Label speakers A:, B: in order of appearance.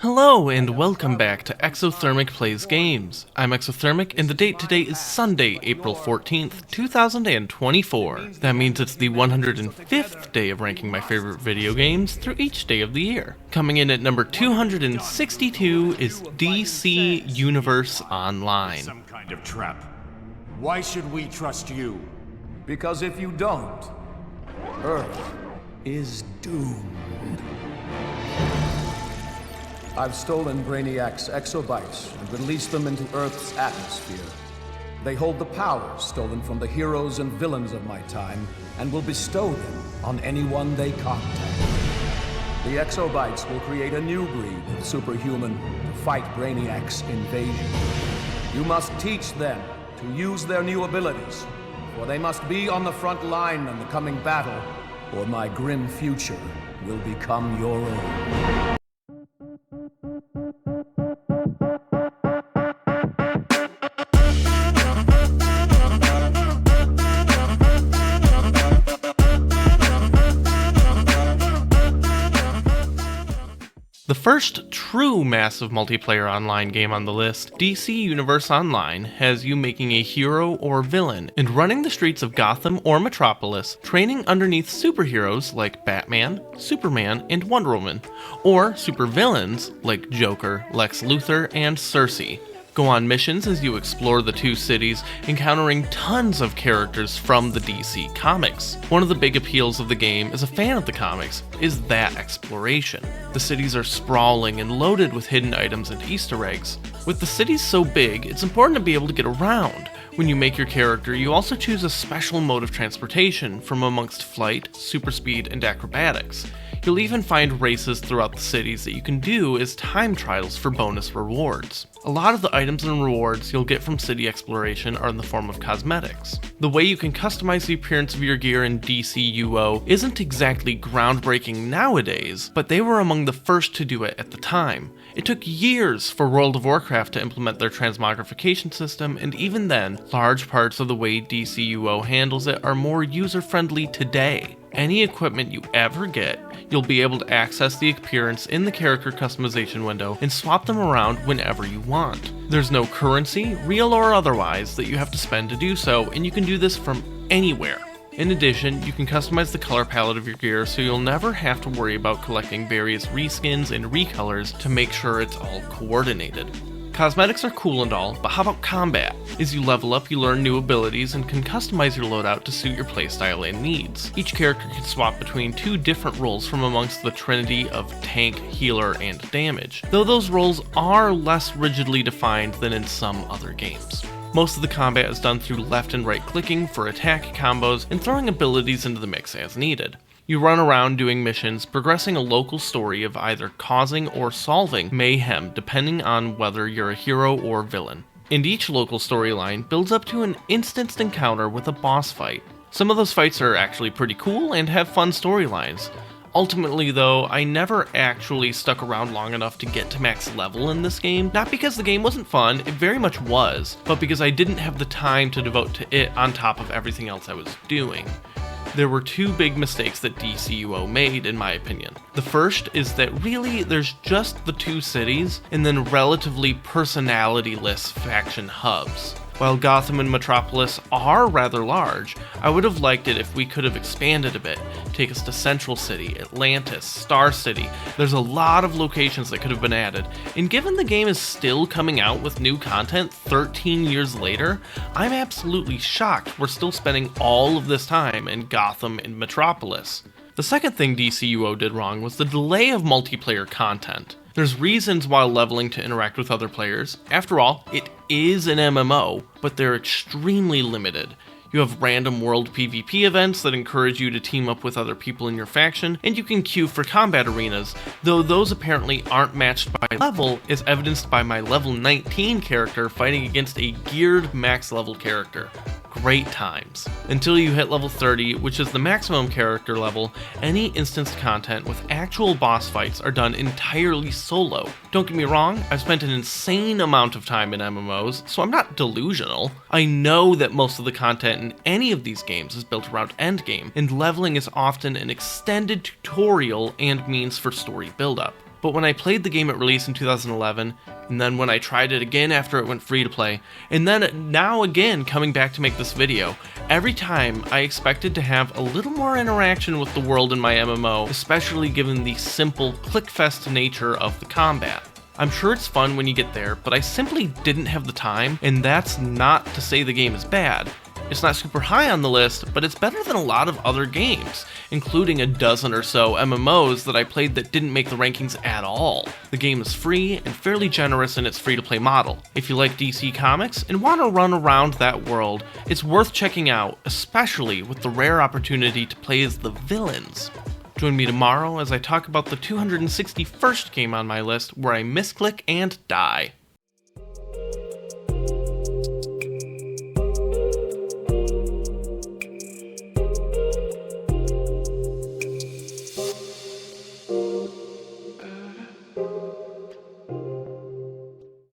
A: Hello and welcome back to Exothermic Plays Games. I'm Exothermic and the date today is Sunday, April 14th, 2024. That means it's the 105th day of ranking my favorite video games through each day of the year. Coming in at number 262 is DC Universe Online.
B: Some kind of trap. Why should we trust you?
C: Because if you don't, Earth is doomed. I've stolen Brainiac's exobytes and released them into Earth's atmosphere. They hold the powers stolen from the heroes and villains of my time and will bestow them on anyone they contact. The exobytes will create a new breed of superhuman to fight Brainiac's invasion. You must teach them to use their new abilities, for they must be on the front line in the coming battle, or my grim future will become your own.
A: The first true massive multiplayer online game on the list, DC Universe Online, has you making a hero or villain and running the streets of Gotham or Metropolis, training underneath superheroes like Batman, Superman, and Wonder Woman, or supervillains like Joker, Lex Luthor, and Cersei. Go on missions as you explore the two cities, encountering tons of characters from the DC comics. One of the big appeals of the game as a fan of the comics is that exploration. The cities are sprawling and loaded with hidden items and Easter eggs. With the cities so big, it's important to be able to get around. When you make your character, you also choose a special mode of transportation from amongst flight, super speed, and acrobatics. You'll even find races throughout the cities that you can do as time trials for bonus rewards. A lot of the items and rewards you'll get from city exploration are in the form of cosmetics. The way you can customize the appearance of your gear in DCUO isn't exactly groundbreaking nowadays, but they were among the first to do it at the time. It took years for World of Warcraft to implement their transmogrification system, and even then, large parts of the way DCUO handles it are more user-friendly today. Any equipment you ever get, you'll be able to access the appearance in the character customization window and swap them around whenever you want. There's no currency, real or otherwise, that you have to spend to do so, and you can do this from anywhere. In addition, you can customize the color palette of your gear so you'll never have to worry about collecting various reskins and recolors to make sure it's all coordinated. Cosmetics are cool and all, but how about combat? As you level up, you learn new abilities and can customize your loadout to suit your playstyle and needs. Each character can swap between two different roles from amongst the trinity of tank, healer, and damage, though those roles are less rigidly defined than in some other games. Most of the combat is done through left and right clicking for attack combos and throwing abilities into the mix as needed. You run around doing missions, progressing a local story of either causing or solving mayhem depending on whether you're a hero or villain. And each local storyline builds up to an instanced encounter with a boss fight. Some of those fights are actually pretty cool and have fun storylines. Ultimately though, I never actually stuck around long enough to get to max level in this game, not because the game wasn't fun, it very much was, but because I didn't have the time to devote to it on top of everything else I was doing. There were two big mistakes that DCUO made, in my opinion. The first is that really there's just the two cities and then relatively personality-less faction hubs. While Gotham and Metropolis are rather large, I would have liked it if we could have expanded a bit, take us to Central City, Atlantis, Star City. There's a lot of locations that could have been added, and given the game is still coming out with new content 13 years later, I'm absolutely shocked we're still spending all of this time in Gotham and Metropolis. The second thing DCUO did wrong was the delay of multiplayer content. There's reasons why leveling to interact with other players. After all, it is an MMO, but they're extremely limited. You have random world PvP events that encourage you to team up with other people in your faction, and you can queue for combat arenas, though those apparently aren't matched by level, as evidenced by my level 19 character fighting against a geared max level character. Great times. Until you hit level 30, which is the maximum character level, any instanced content with actual boss fights are done entirely solo. Don't get me wrong, I've spent an insane amount of time in MMOs, so I'm not delusional. I know that most of the content in any of these games is built around endgame, and leveling is often an extended tutorial and means for story buildup. But when I played the game at release in 2011, and then when I tried it again after it went free to play, and then now again coming back to make this video, every time I expected to have a little more interaction with the world in my MMO, especially given the simple clickfest nature of the combat. I'm sure it's fun when you get there, but I simply didn't have the time, and that's not to say the game is bad. It's not super high on the list, but it's better than a lot of other games, including a dozen or so MMOs that I played that didn't make the rankings at all. The game is free and fairly generous in its free-to-play model. If you like DC Comics and want to run around that world, it's worth checking out, especially with the rare opportunity to play as the villains. Join me tomorrow as I talk about the 261st game on my list where I misclick and die.